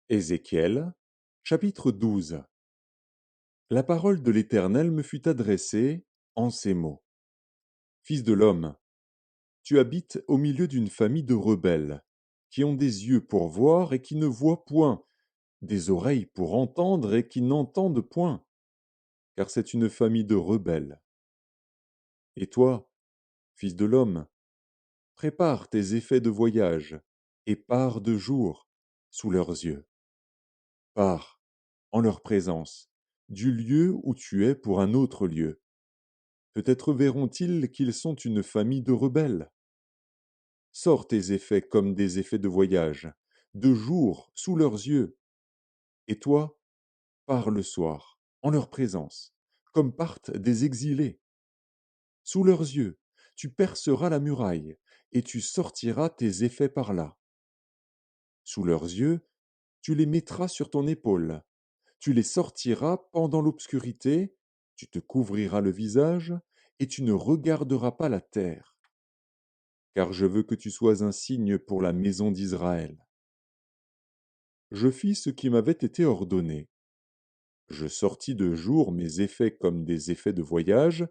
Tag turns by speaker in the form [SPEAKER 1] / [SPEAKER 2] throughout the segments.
[SPEAKER 1] Ézéchiel, chapitre 12. La parole de l'Éternel me fut adressée en ces mots. Fils de l'homme, tu habites au milieu d'une famille de rebelles, qui ont des yeux pour voir et qui ne voient point, des oreilles pour entendre et qui n'entendent point, car c'est une famille de rebelles. Et toi, fils de l'homme, prépare tes effets de voyage, et pars de jour sous leurs yeux. Pars, en leur présence, du lieu où tu es pour un autre lieu. Peut-être verront-ils qu'ils sont une famille de rebelles. Sors tes effets comme des effets de voyage, de jour sous leurs yeux. Et toi, pars le soir, en leur présence, comme partent des exilés. Sous leurs yeux, tu perceras la muraille, et tu sortiras tes effets par là. Sous leurs yeux, tu les mettras sur ton épaule. Tu les sortiras pendant l'obscurité, tu te couvriras le visage, et tu ne regarderas pas la terre. Car je veux que tu sois un signe pour la maison d'Israël. Je fis ce qui m'avait été ordonné. Je sortis de jour mes effets comme des effets de voyage,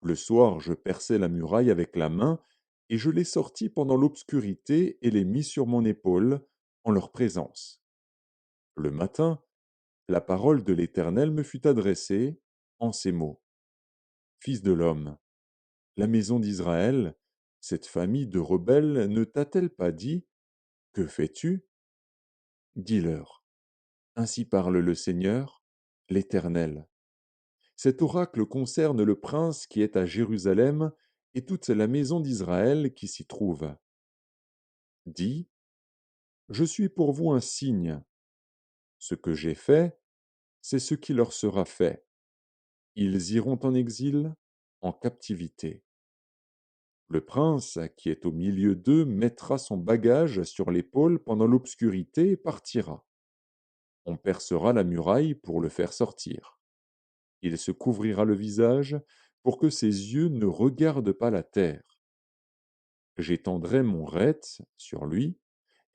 [SPEAKER 1] le soir je perçai la muraille avec la main, et je les sortis pendant l'obscurité et les mis sur mon épaule, en leur présence. Le matin, la parole de l'Éternel me fut adressée en ces mots. Fils de l'homme, la maison d'Israël, cette famille de rebelles ne t'a-t-elle pas dit, que fais-tu? Dis-leur. Ainsi parle le Seigneur, l'Éternel. Cet oracle concerne le prince qui est à Jérusalem et toute la maison d'Israël qui s'y trouve. Dis, je suis pour vous un signe. Ce que j'ai fait, c'est ce qui leur sera fait. Ils iront en exil, en captivité. Le prince qui est au milieu d'eux mettra son bagage sur l'épaule pendant l'obscurité et partira. On percera la muraille pour le faire sortir. Il se couvrira le visage pour que ses yeux ne regardent pas la terre. J'étendrai mon rete sur lui,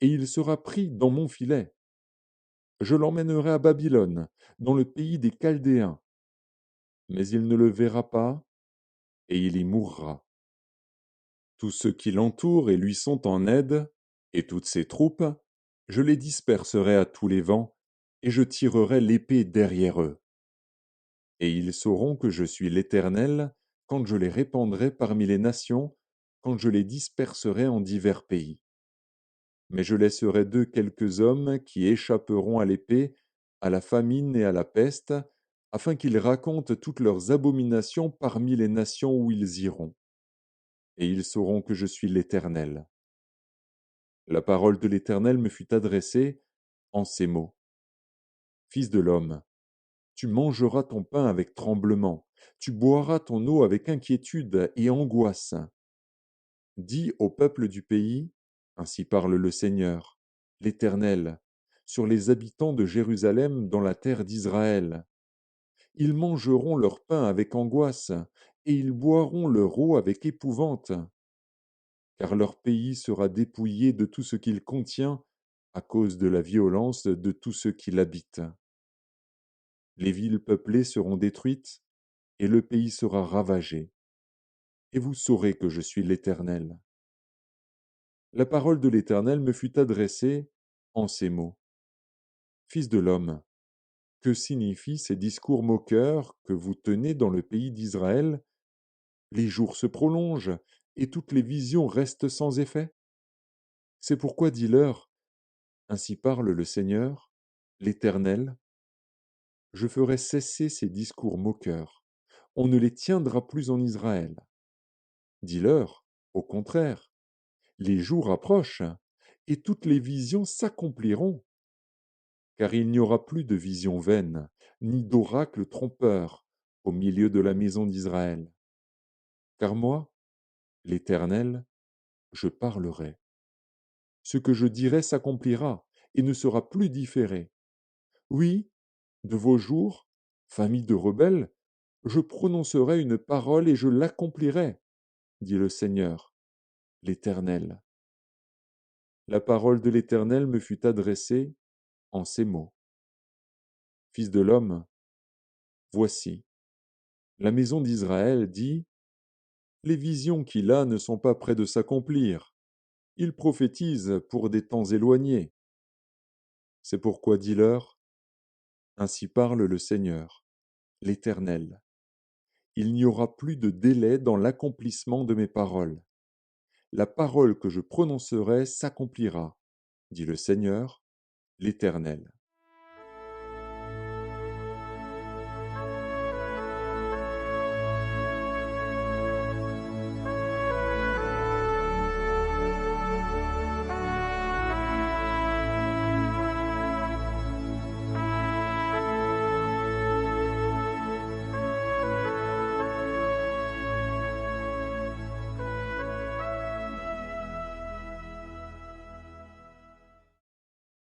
[SPEAKER 1] et il sera pris dans mon filet. Je l'emmènerai à Babylone, dans le pays des Chaldéens. Mais il ne le verra pas, et il y mourra. Tous ceux qui l'entourent et lui sont en aide, et toutes ses troupes, je les disperserai à tous les vents, et je tirerai l'épée derrière eux. Et ils sauront que je suis l'Éternel quand je les répandrai parmi les nations, quand je les disperserai en divers pays. Mais je laisserai d'eux quelques hommes qui échapperont à l'épée, à la famine et à la peste, afin qu'ils racontent toutes leurs abominations parmi les nations où ils iront. Et ils sauront que je suis l'Éternel. La parole de l'Éternel me fut adressée en ces mots. Fils de l'homme, tu mangeras ton pain avec tremblement, tu boiras ton eau avec inquiétude et angoisse. Dis au peuple du pays, ainsi parle le Seigneur, l'Éternel, sur les habitants de Jérusalem dans la terre d'Israël. Ils mangeront leur pain avec angoisse, et ils boiront leur eau avec épouvante, car leur pays sera dépouillé de tout ce qu'il contient à cause de la violence de tous ceux qui l'habitent. Les villes peuplées seront détruites, et le pays sera ravagé. Et vous saurez que je suis l'Éternel. La parole de l'Éternel me fut adressée en ces mots. Fils de l'homme, que signifient ces discours moqueurs que vous tenez dans le pays d'Israël? Les jours se prolongent, et toutes les visions restent sans effet. C'est pourquoi dis-leur, ainsi parle le Seigneur, l'Éternel, je ferai cesser ces discours moqueurs. On ne les tiendra plus en Israël. Dis-leur, au contraire, les jours approchent, et toutes les visions s'accompliront. Car il n'y aura plus de visions vaines, ni d'oracles trompeurs au milieu de la maison d'Israël. Car moi, l'Éternel, je parlerai. Ce que je dirai s'accomplira et ne sera plus différé. Oui, de vos jours, famille de rebelles, je prononcerai une parole et je l'accomplirai, dit le Seigneur, l'Éternel. La parole de l'Éternel me fut adressée en ces mots. Fils de l'homme, voici, la maison d'Israël dit, les visions qu'il a ne sont pas près de s'accomplir. Il prophétise pour des temps éloignés. C'est pourquoi dis-leur, ainsi parle le Seigneur, l'Éternel. Il n'y aura plus de délai dans l'accomplissement de mes paroles. La parole que je prononcerai s'accomplira, dit le Seigneur, l'Éternel.